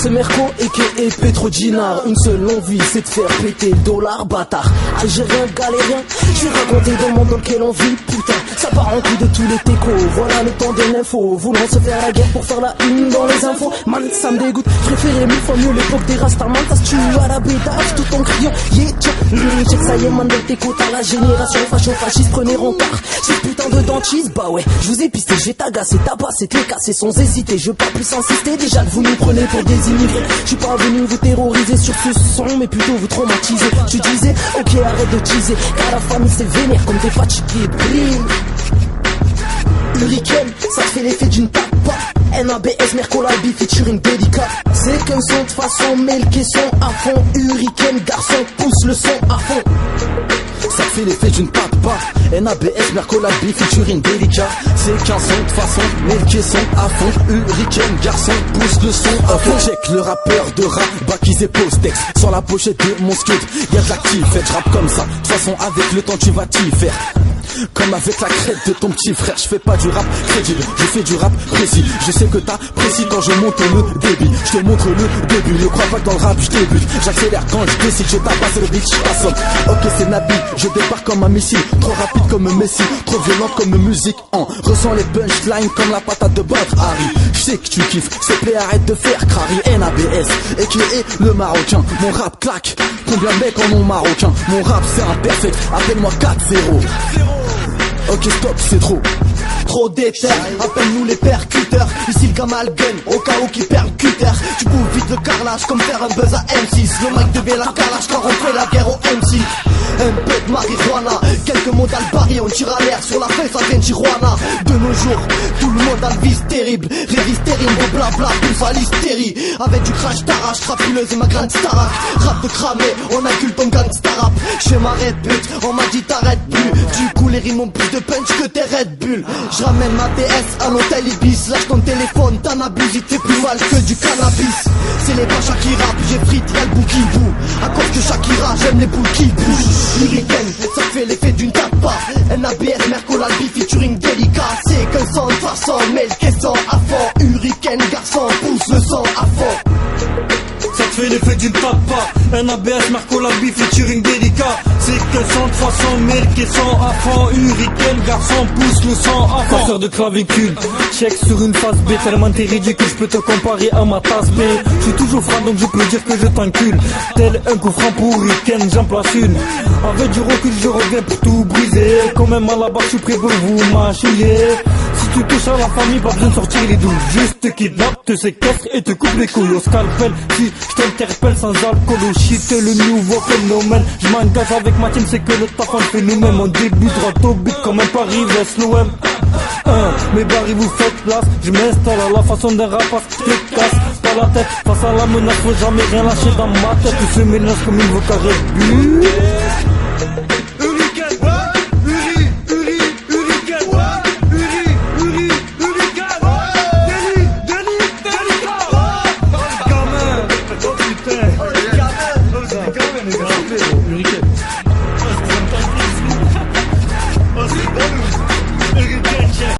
c'est Merco et Petro Dinar. Une seule envie, c'est de faire péter le dollar, bâtard. Algérien, galérien, je vais raconter dans le monde dans lequel on vit, putain. Ça part en couille de tous les techos, voilà le temps de l'info. Voulant se faire la guerre pour faire la une dans les infos. Man, ça me dégoûte, je préférais mille fois mieux l'époque des Rastaman. T'as tu à la bédave tout en criant, yeah, tiens. Check ça y est, man, tes côtes à la génération facho-fasciste, prenez rencard. Ces putains de dentiste, bah ouais, je vous ai pisté, j'ai tagassé, tabassé, te les casser sans hésiter. Je veux pas plus insister, déjà que vous nous prenez pour des immigrés. Je suis pas venu vous terroriser sur ce son, mais plutôt vous traumatiser. Je disais, ok, arrête de teaser, car la famille c'est vénère comme des fatigués brillent. Hurricane, ça te fait l'effet d'une tape. NABS, Mercolabi, featuring délicat. C'est qu'un son de façon, mais le caisson à fond. Hurricane, garçon, pousse le son à fond. Ça te fait l'effet d'une patte pas. NABS, Mercolabi, featuring délicat. C'est qu'un son de façon, mais le caisson à fond. Hurricane, garçon, pousse le son à fond. Check le rappeur de rap, baptisé Postex. Sur la pochette de mon scud, y'a de l'actif, fait rap comme ça. De toute façon, avec le temps, tu vas t'y faire. Comme avec la crête de ton petit frère, je fais pas du rap crédible, je fais du rap précis. Je sais que t'apprécies quand je monte le débit. Je te montre le début, ne crois pas que dans le rap je débute. J'accélère quand je décide, je tabasse le beat, je t'assomme. Ok c'est Nabil, je débarque comme un missile. Trop rapide comme Messi, trop violent comme musique. Ressens les punchlines comme la patate de Badr Harry. Je sais que tu kiffes, s'il te plaît arrête de faire crari. NABS, et qui est le marocain. Mon rap claque, combien de mecs en ont marocain. Mon rap c'est imperfect, appelle-moi 4-0. Ok stop, c'est trop déter. Appelle-nous les percuteurs. Ici le gamal gun, au cas où qui perd le cutter. Tu bouffes vite le carrelage comme faire un buzz à M6. Le mec devient la calage quand on fait la guerre au MC. Un peu de marijuana, quelques mots d'Albari, on tire à l'air sur la feuille, ça vient de Tijuana. De nos jours, tout le monde a le vice terrible. Révise terrible, de blabla, pousse à l'hystérie. Avec du crash t'arrache, crapuleuse et ma grande starak. Rap de cramé, on inculte ton gangsta rap. J'fais ma Red pute, on m'a dit t'arrêtes plus. Du coup les rimes ont plus de punch que tes Red Bull. J'ramène ma DS à l'hôtel Ibis. Lâche ton téléphone, t'en abuses, il te fait plus mal que du cannabis. C'est les bachas qui rappent, j'ai frites, y'a le bou qui boue. À cause que Shakira, j'aime les boules qui bougent. Hurricane, ça fait l'effet d'une tapa. NABS, Mercolabi, featuring délicat. C'est qu'un son de façon, mais le caisson à fond. Hurricane, garçon, pousse le son à fond. Ça te fait l'effet d'une tapa. NABS, Mercolabi, featuring délicat. C'est que son de façon, mais le caisson à fond. Hurricane, garçon, pousse le son à fond. Passeur de clavicule, check sur une face B. Tellement t'es ridicule, je peux te comparer à ma tasse B. Je suis toujours franc donc je peux dire que je t'encule. Tel un coup franc pour Hurricane, j'en place une. Avec du recul je reviens pour tout briser. Quand même à la barre je suis prêt pour vous mâchouiller. Si tu touches à la famille, pas besoin de sortir les douilles. Juste te kidnappe, te séquestre et te coupe les couilles au scalpel. Si je t'interpelle sans alcool au shit, le nouveau phénomène. Je m'engage avec ma team, c'est que le taf on fait nous-mêmes. On débute droit au but comme un Paris-Vest l'OM. Mes barils vous faites place, je m'installe à la façon d'un rapace. Je casse pas la tête, face à la menace, faut jamais rien lâcher dans ma tête. Tout se mélange comme une carré but.